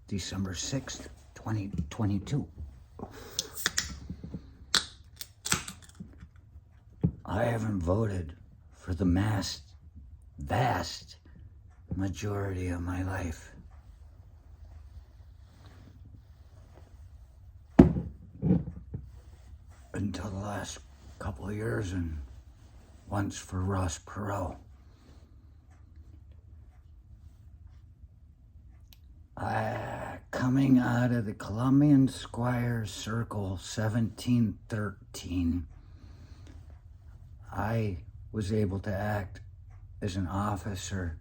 December 6th, 2022. I haven't voted for the vast majority of my life. Until the last couple of years, and once for Ross Perot. Coming out of the Columbian Squire Circle 1713, I was able to act as an officer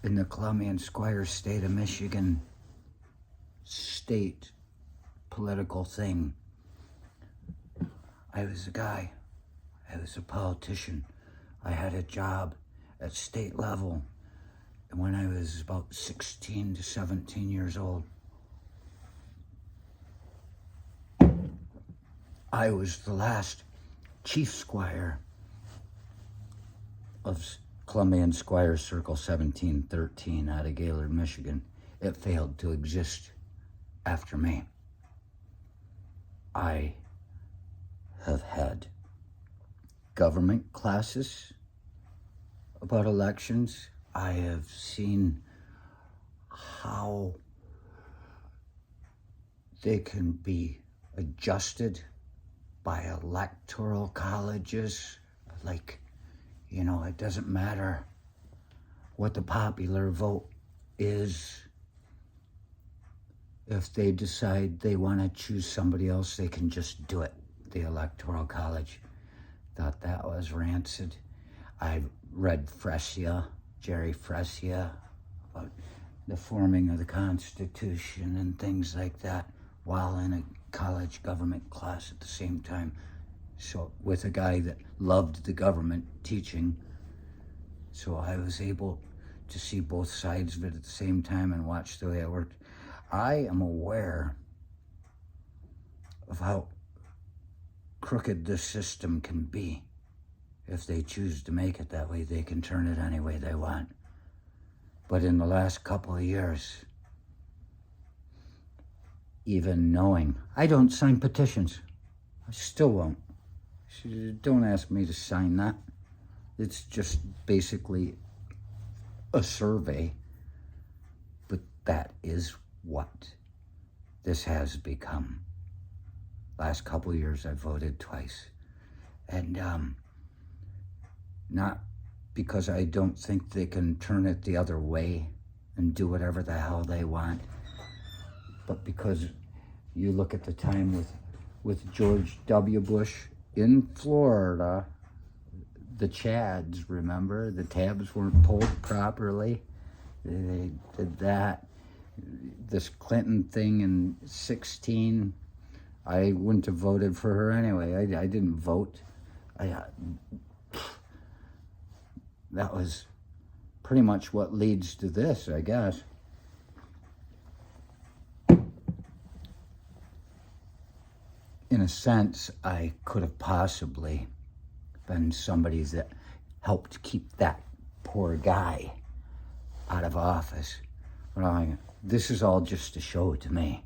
in the Columbian Squire state of Michigan state political thing. I was a guy. I was a politician. I had a job at state level when I was about 16 to 17 years old. I was the last chief squire of Columbian Squire Circle 1713 out of Gaylord, Michigan. It failed to exist after me. I have had government classes about elections. I have seen how they can be adjusted by electoral colleges. Like, it doesn't matter what the popular vote is. If they decide they want to choose somebody else, they can just do it. The Electoral College thought that was rancid. I read Jerry Fresia, about the forming of the Constitution and things like that while in a college government class at the same time. So with a guy that loved the government teaching. So I was able to see both sides of it at the same time and watch the way it worked. I am aware of how crooked this system can be. If they choose to make it that way, they can turn it any way they want. But in the last couple of years, even knowing, I don't sign petitions. I still won't. Don't ask me to sign that. It's just basically a survey. But that is what this has become. Last couple of years, I voted twice. And not because I don't think they can turn it the other way and do whatever the hell they want, but because you look at the time with George W. Bush in Florida, the Chads, remember? The tabs weren't pulled properly. They did that. This Clinton thing in 16, I wouldn't have voted for her anyway. I didn't vote. That was pretty much what leads to this, I guess. In a sense, I could have possibly been somebody that helped keep that poor guy out of office. But this is all just a show to me.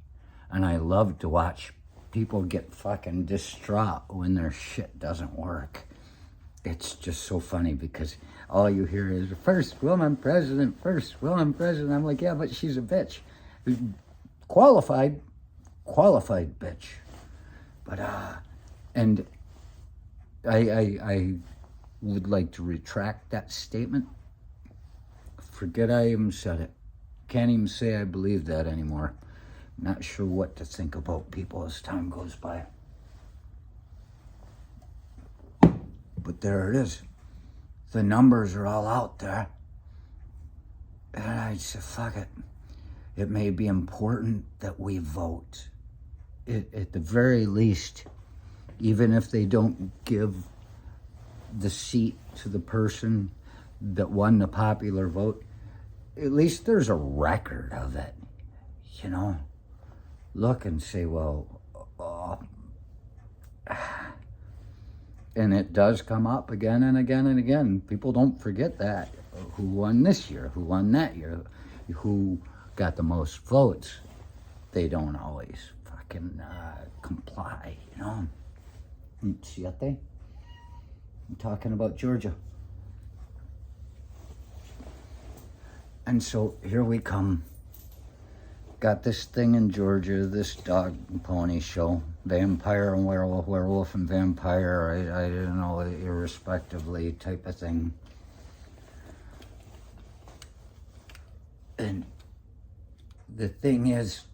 And I love to watch people get fucking distraught when their shit doesn't work. It's just so funny because all you hear is, first woman president. I'm like, yeah, but she's a bitch. Qualified bitch. But, and I would like to retract that statement. Forget I even said it. Can't even say I believe that anymore. Not sure what to think about people as time goes by. But there it is. The numbers are all out there. And I said, fuck it. It may be important that we vote. At the very least, even if they don't give the seat to the person that won the popular vote, at least there's a record of it, Look and say, well, and it does come up again and again and again. People don't forget that. Who won this year? Who won that year? Who got the most votes, they don't always fucking comply, you know? Siete? I'm talking about Georgia. And so here we come. Got this thing in Georgia, this dog and pony show. Vampire and werewolf, werewolf and vampire, I don't know, irrespectively type of thing. And the thing is,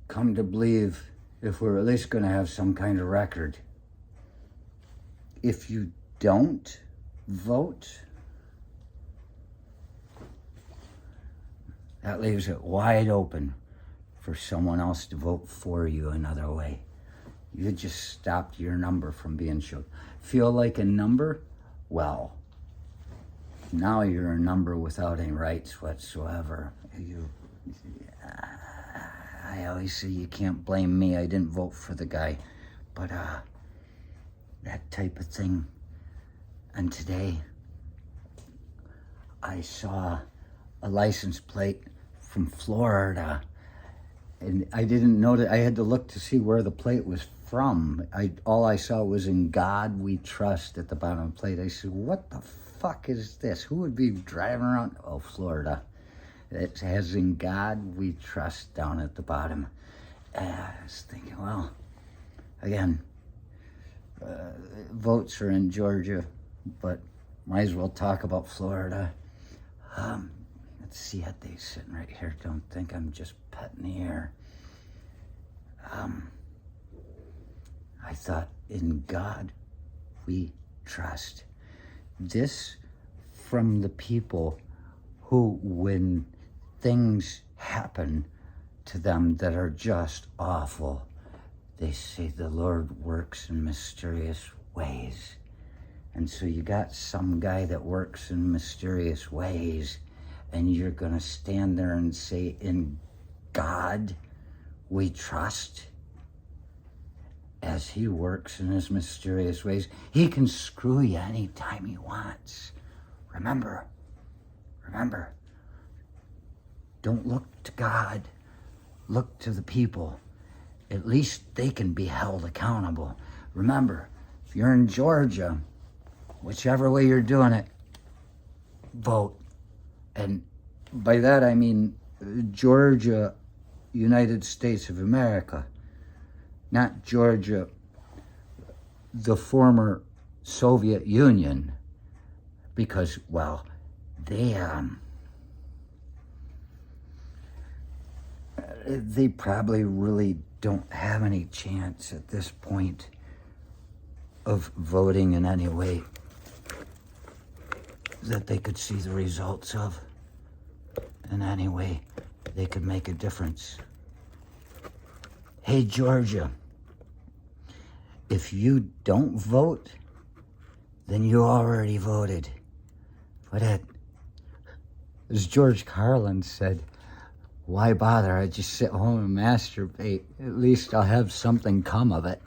come to believe, if we're at least going to have some kind of record, if you don't vote, that leaves it wide open for someone else to vote for you another way. You just stopped your number from being shown. Feel like a number? Well, now you're a number without any rights whatsoever. I always say you can't blame me. I didn't vote for the guy. But that type of thing. And today, I saw a license plate from Florida. And I didn't know that. I had to look to see where the plate was from. All I saw was "In God We Trust" at the bottom of the plate. I said, what the fuck is this? Who would be driving around? Oh, Florida. It has "In God We Trust" down at the bottom. I was thinking, well, again, votes are in Georgia, but might as well talk about Florida. Let's see how they sitting right here. Don't think I'm just petting the air. I thought, in God we trust. This from the people who, when things happen to them that are just awful, they say the Lord works in mysterious ways. And so you got some guy that works in mysterious ways, and you're going to stand there and say, "In God we trust," as he works in his mysterious ways. He can screw you anytime he wants. Remember, don't look to God, look to the people. At least they can be held accountable. Remember, if you're in Georgia, whichever way you're doing it, vote. And by that I mean Georgia, United States of America, not Georgia, the former Soviet Union, because, well, they probably really don't have any chance at this point of voting in any way that they could see the results of, in any way they could make a difference. Hey, Georgia, if you don't vote, then you already voted. But as George Carlin said, why bother? I just sit home and masturbate. At least I'll have something come of it.